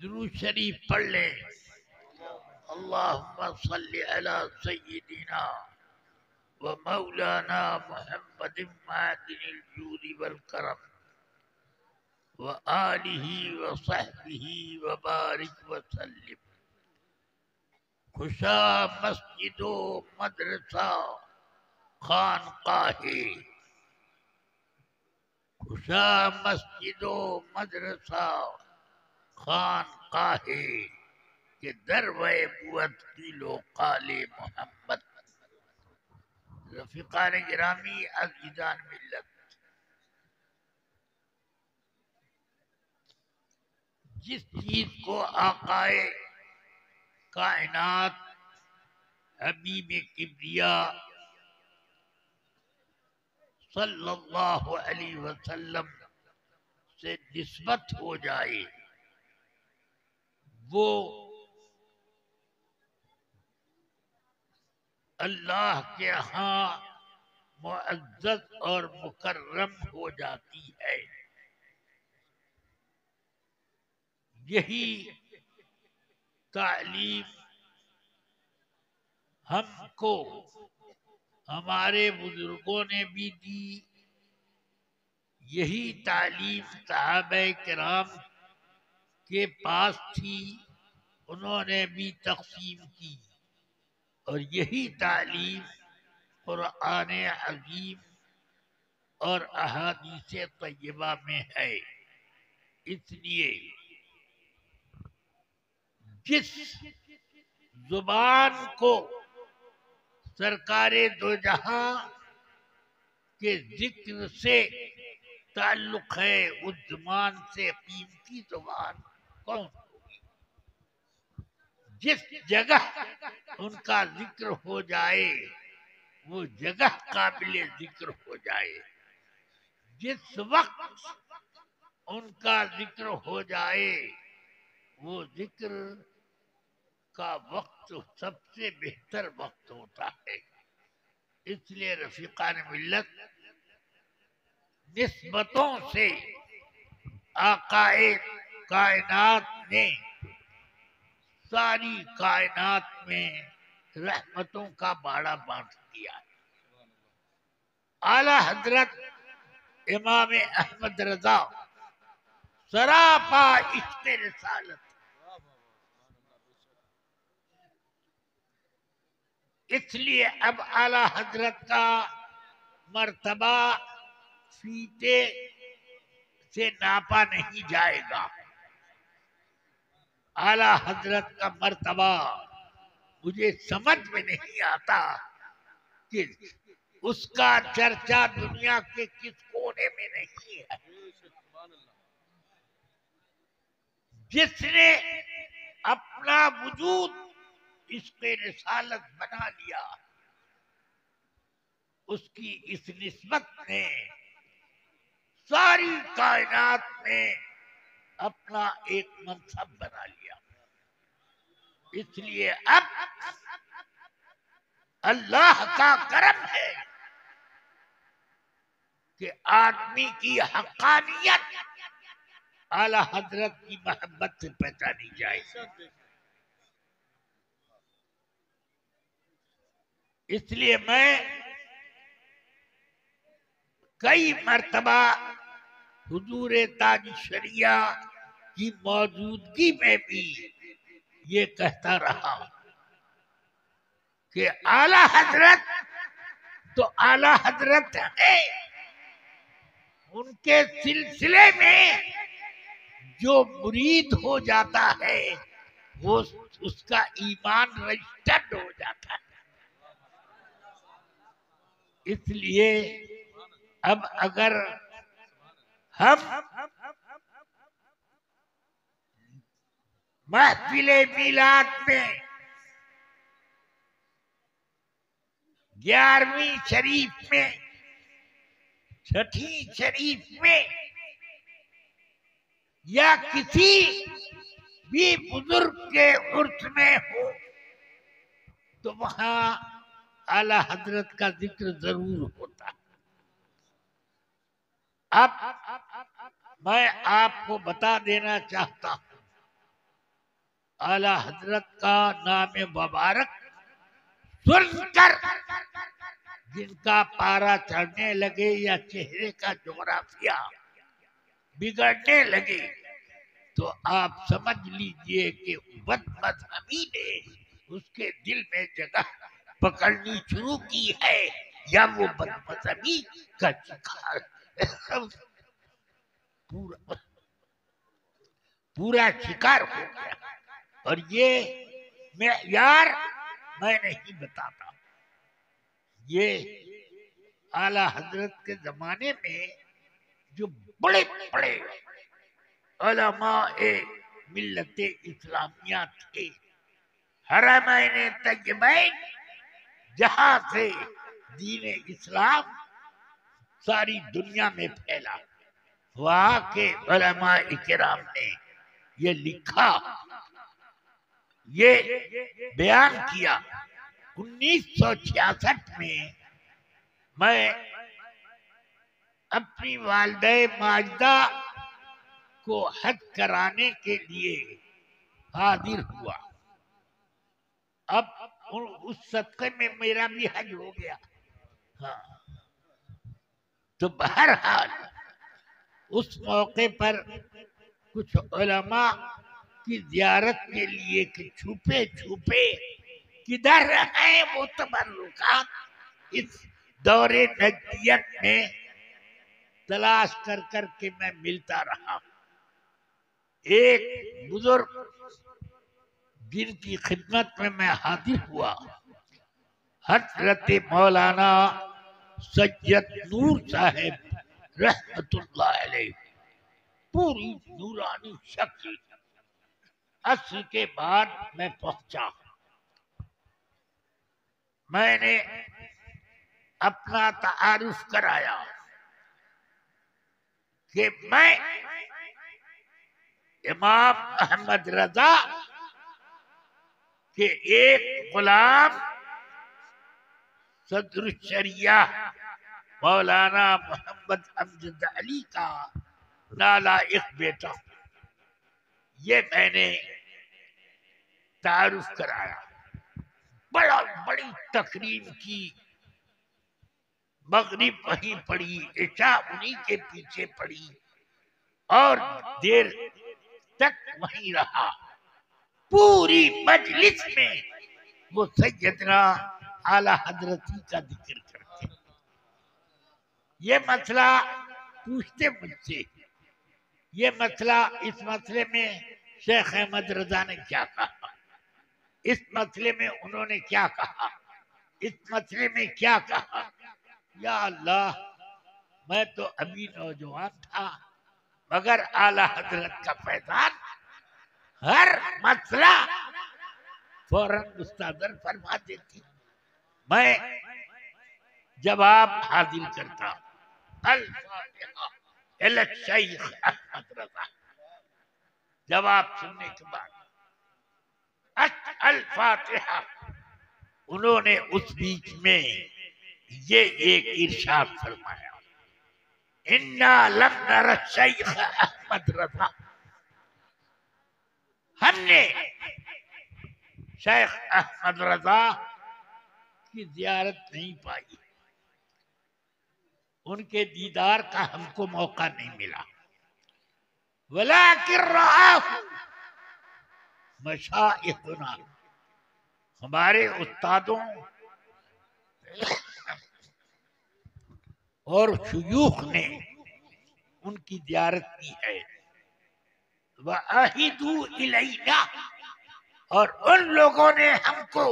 दुरूद शरीफ पढ़ लें। अल्लाहुम्मा सल्लि अला सय्यिदिना व मौलाना मुहम्मदिन मादिनिल जूदी वल करम व आलिहि व सहबिहि व बारिक व सल्लिम। खुशा मस्जिदो मदरसा खानकाहे, खुशा मस्जिदो मदरसा खानकाहे के दरवे बुअत किलो काले मोहम्मद। रफीकान गिरामी अज़ीज़ान मिल्लत, जिस चीज को आकाए कायनात हबीब किबरिया सल्लल्लाहु अलैहि वसल्लम से निस्बत हो जाए वो अल्लाह के यहाँ मुअज़्ज़ज़ और मुकर्रम हो जाती है। यही तालीम हमको हमारे बुजुर्गों ने भी दी, यही तालीम सहाबा किराम के पास थी, उन्होंने भी तक़सीम की, और यही तालीम कुरान अज़ीम और अहादीस तय्यबा में है। इसलिए जिस जुबान को सरकारे दो जहां के जिक्र से ताल्लुक है, उस जुबान से कीमती जुबान कौन होगी। जिस जगह उनका जिक्र हो जाए वो जगह काबिले जिक्र हो जाए, जिस वक्त उनका जिक्र हो जाए वो जिक्र का वक्त सबसे बेहतर वक्त होता है। इसलिए रफीकान मिल्लत निस्बतों से आकाए कायनात ने सारी कायनात में रहमतों का बाड़ा बांट दिया। आला हजरत इमाम अहमद रजा सरापा इश्क़ रिसालत, इसलिए अब आला हजरत का मर्तबा फीते से नापा नहीं जाएगा। आला हजरत का मर्तबा मुझे समझ में नहीं आता कि उसका चर्चा दुनिया के किस कोने में नहीं है। जिसने अपना वजूद इश्क़ रिसालत बना लिया, उसकी इस निस्बत ने सारी कायनात में अपना एक मनसब बना लिया। इसलिए अब अल्लाह का करम है कि आदमी की हक़ानियत आला हजरत की मोहब्बत से पहचानी जाए। इसलिए मैं कई मर्तबा हुजूर ताज शरिया की मौजूदगी में भी ये कहता रहा कि आला हजरत तो आला हजरत है, उनके सिलसिले में जो मुरीद हो जाता है वो उसका ईमान रजिस्टर्ड हो जाता है। इसलिए अब अगर हम महफिले मिलाद में 11वीं शरीफ में, 6ठी शरीफ में या किसी भी बुजुर्ग के उर्स में हो तो वहां आला हजरत का जिक्र जरूर होता है। अब मैं आपको बता देना चाहता हूं, आला हजरत का नाम मुबारक सुनकर जिनका पारा चढ़ने लगे या चेहरे का जोग्राफिया बिगड़ने लगे तो आप समझ लीजिए कि बदमज़हबी ने उसके दिल में जगह पकड़नी शुरू की है या वो बदमज़हबी का शिकार पूरा शिकार हो गया। और ये यार मैं नहीं बताता, ये आला हजरत के जमाने में जो बड़े बड़े उलमाए मिल्लते इस्लामिया थे, हरमैन तैयबैन जहां से दीन इस्लाम सारी दुनिया में फैला, वहां के उलमा इकराम ने ये लिखा, ये बयान किया। 1966 में मैं अपनी वालिदा माजिदा को हज कराने के लिए हाजिर हुआ। अब उस सदक़े में मेरा भी हज हो गया। हाँ, तो बहरहाल उस मौके पर कुछ उलमा की ज़ियारत के लिए कि छुपे छुपे किधर है वो तबर्रुकात, इस दौरे नजदियत में तलाश कर कर के मैं मिलता रहा। एक बुजुर्ग जिनकी खिदमत में मैं हाजिर हुआ, हजरत मौलाना सैयद नूर साहब रहमतुल्लाह अलैह, पूरी नूरानी शक्ल। असर के बाद मैं पहुंचा, मैंने अपना तारुफ कराया कि मैं इमाम अहमद रजा के एक गुलाम सदर शरिया मौलाना मोहम्मद अमजद अली का नालायक बेटा, ये मैंने तारुफ कराया। बड़ी तकरीम की, मगरिब वहीं पड़ी, इशा उन्हीं के पीछे पड़ी और देर तक वहीं रहा। पूरी मजलिस में वो सैयदना आला हजरती का जिक्र करते। ये मसला पूछते मुझसे, ये मसला, इस मसले में शेख अहमद रजा ने क्या कहा, इस मसले में उन्होंने क्या कहा, इस मसले में क्या कहा। या अल्लाह, मैं तो अभी नौजवान था मगर आला हजरत का फैजान हर मसला फौरन मुस्तदर फरमा देती। मैं जवाब हाजिर करता। अल-फातिहा इला शेख अहमद रजा। जवाब सुनने के बाद अल-फातिहा, उन्होंने उस बीच में ये एक इरशाद फरमाया, इन्ना लम नरा शेख अहमद रजा, हमने शेख अहमद रजा की जियारत नहीं पाई, उनके दीदार का हमको मौका नहीं मिला। वलाकिन रआहु मशाइखुना, हमारे उस्तादों और शुयूख ने उनकी जियारत की है। वअहिदू इलैना, और उन लोगों ने हमको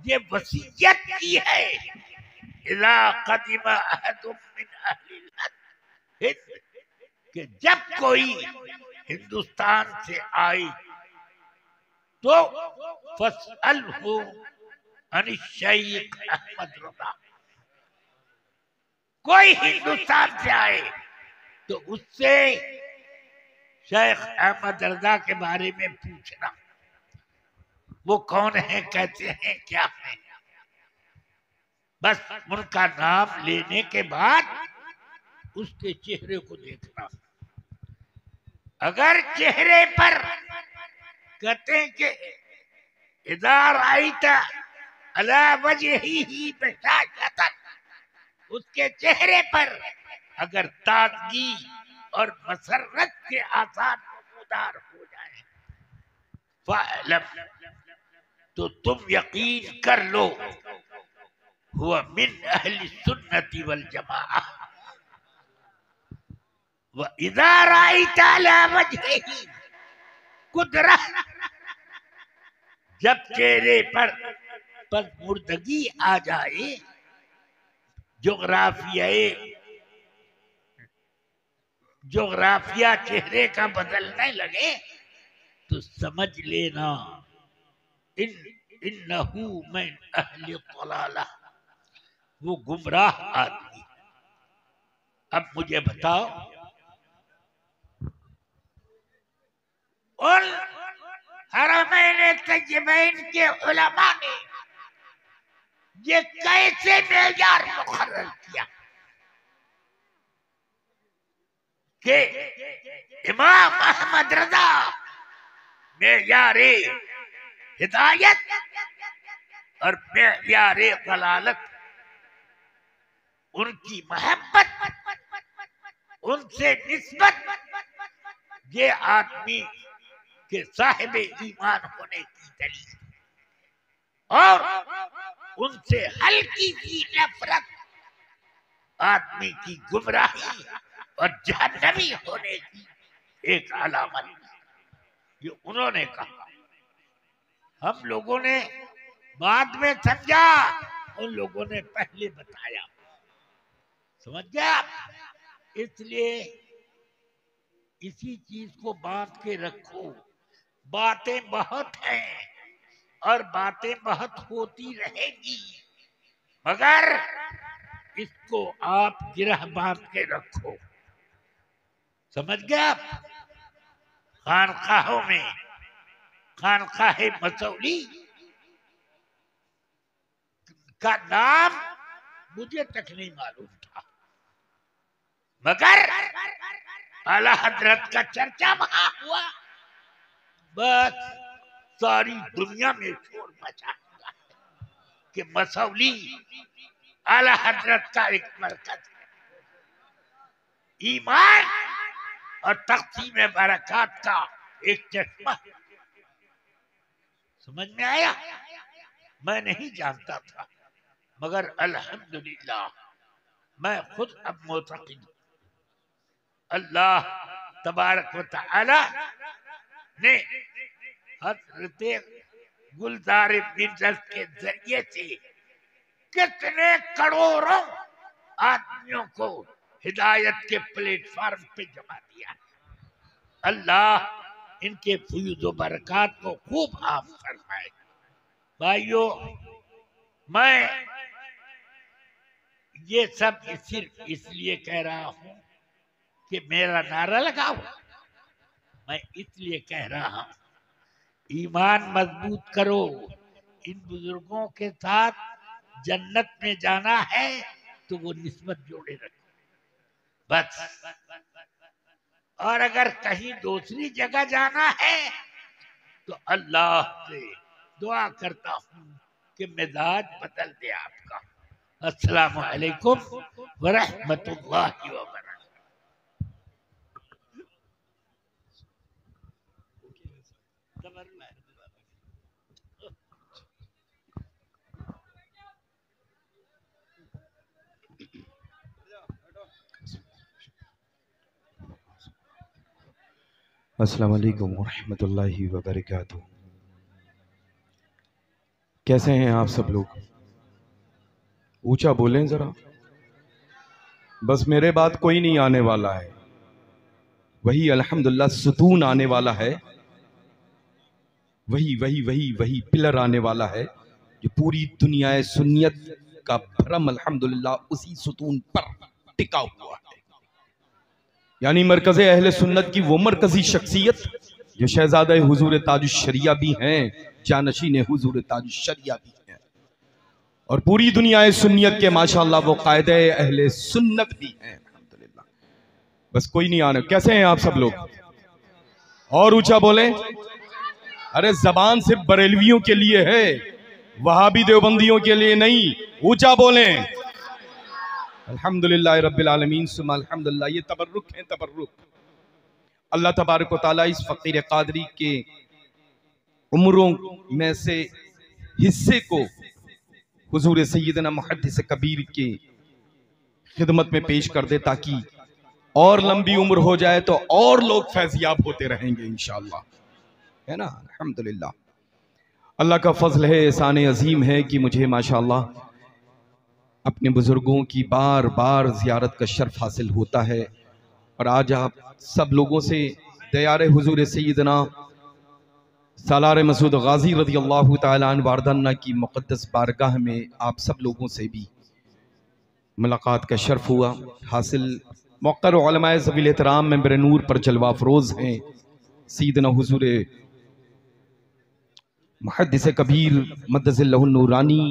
ये वसीयत की है, इज़ा क़दिमा अहदुम मिन अहलिल हिंद, कि जब कोई हिंदुस्तान से आए तो फसअलहु अन शेख अहमद रजा। कोई हिंदुस्तान से आए तो उससे शेख अहमद रजा के बारे में पूछना, वो कौन है, कैसे हैं, क्या है। बस उनका नाम लेने के बाद उसके चेहरे को देखना। अगर चेहरे पर कहते हैं कि इदार आई था अला वजही बशाशतन, उसके चेहरे पर अगर ताजगी और मसरत के आसार नमूदार हो जाए, फ़अलम, तो तुम यकीन कर लो, हुआ मिन अहली सुन्नति वल जमाअह। व इज़ा राइता अला वजहिही कुदरत, जब चेहरे पर मुर्दगी आ जाए, जोग्राफिया चेहरे का बदलने लगे, तो समझ लेना इन्नहु मिन अहली ज़लाला, वो गुमराह आदमी। अब मुझे बताओ, उन हरमैन तैयबैन के उलमा ने ये कैसे मेयार मुकर्रर किया कि इमाम अहमद रजा मेयारे हिदायत और मेयारे दलालत, उनकी मोहब्बत, उनसे निस्बत, ये आदमी के साहिब ईमान होने की दलील, और उनसे हल्की सी नफरत आदमी की गुमराही और जहन्नमी होने की एक अलामत। ये उन्होंने कहा, हम लोगों ने बाद में समझा, उन लोगों ने पहले बताया। समझ गया? इसलिए इसी चीज को बांध के रखो। बातें बहुत हैं और बातें बहुत होती रहेगी, मगर इसको आप गिरह बांध के रखो। समझ गया? खानकाहों में खानकाहे मसौली का नाम मुझे तक नहीं मालूम था, मगर आला हजरत का चर्चा वहां हुआ, बस सारी दुनिया में शोर मचा हुआ कि मसौली आला हजरत का एक मरकज है, ईमान और तक़सीम बरक़ात का एक चश्मा। समझ में आया? मैं नहीं जानता था, मगर अल्हम्दुलिल्लाह मैं खुद अब मोतक़िद, अल्लाह तबारक व तआला ने हज़रत गुलजार मिर्ज़ा के जरिए से कितने करोड़ों आदमियों को हिदायत के प्लेटफॉर्म पे जमा दिया। अल्लाह इनके फयूज़ बरक़ात को खूब आम फरमाए। भाइयों, मैं ये सब सिर्फ इसलिए कह रहा हूँ कि मेरा नारा लगाओ, मैं इसलिए कह रहा हूँ ईमान मजबूत करो, इन बुजुर्गों के साथ जन्नत में जाना है तो वो निस्बत जोड़े रखो बस। और अगर कहीं दूसरी जगह जाना है तो अल्लाह से दुआ करता हूँ कि मिजाज बदल दे आपका। अस्सलामु अलैकुम व रहमतुल्लाहि व बरकातहू। अस्सलाम वालेकुम रहमतुल्लाहि व बरकातहू। कैसे हैं आप सब लोग? ऊंचा बोलें जरा। बस मेरे बाद कोई नहीं आने वाला है, वही अल्हम्दुलिल्लाह सुतून आने वाला है, वही वही वही वही पिलर आने वाला है जो पूरी दुनिया सुन्नियत का भरम अल्हम्दुलिल्लाह उसी सुतून पर टिका हुआ है। यानी मरकज़े अहले सुन्नत की वो मरकजी शख्सियत जो शहजादा हुजूर ताजुश शरिया भी हैं, जानशीन हुजूर ताजुश शरिया भी हैं, और पूरी दुनिया सुन्नियत के माशाअल्लाह वो कायदे अहले सुन्नत भी हैं अल्हम्दुलिल्लाह। बस कोई नहीं आना। कैसे हैं आप सब लोग? और ऊंचा बोले। अरे जबान सिर्फ बरेलवियों के लिए है, वहाबी देवबंदियों के लिए नहीं। ऊंचा बोले अल्हम्दुलिल्लाह रब्बिल आलमीन सुम्मा अल्हम्दुलिल्लाह। ये तबर्रुक है, तबर्रुक। अल्लाह तबारक व तआला इस फकीर कादरी के उम्रों में से हिस्से को हुजूर सैयदना मुहद्दिस कबीर के खिदमत में पेश कर दे, ताकि और लंबी उम्र हो जाए तो और लोग फैज़याब होते रहेंगे इंशाअल्लाह, है ना। अल्हम्दुलिल्लाह अल्लाह का फजल है, एहसान अजीम है कि मुझे माशाअल्लाह अपने बुजुर्गों की बार बार ज़ियारत का शर्फ हासिल होता है। और आज आप सब लोगों से दयारे हुजूर सैयदना सालार मसूद गाजी रज़ी अल्लाह तआला अन्हु वारदाना की मुक़द्दस बारगाह में आप सब लोगों से भी मुलाकात का शर्फ हुआ हासिल। मुक़र्र उलमाए ज़वील एहतराम मेंबर नूर पर जलवा अफरोज़ हैं सैयदना हुजूर मुहद्दिस कबीर मद्दज़िल्लहुन नूरानी